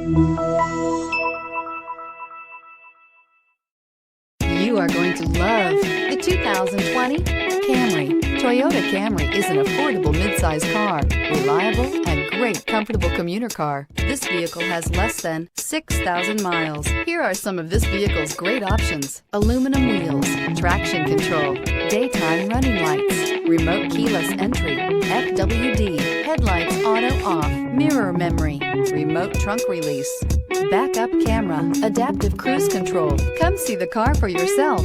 You are going to love the 2020 Camry. Toyota Camry is an affordable midsize car, reliable and great comfortable commuter car. This vehicle has less than 6,000 miles. Here are some of this vehicle's great options: aluminum wheels, traction control, daytime running lights, remote keyless entry, FWD, headlights auto off, mirror memory, remote trunk release, backup camera, adaptive cruise control. Come see the car for yourself.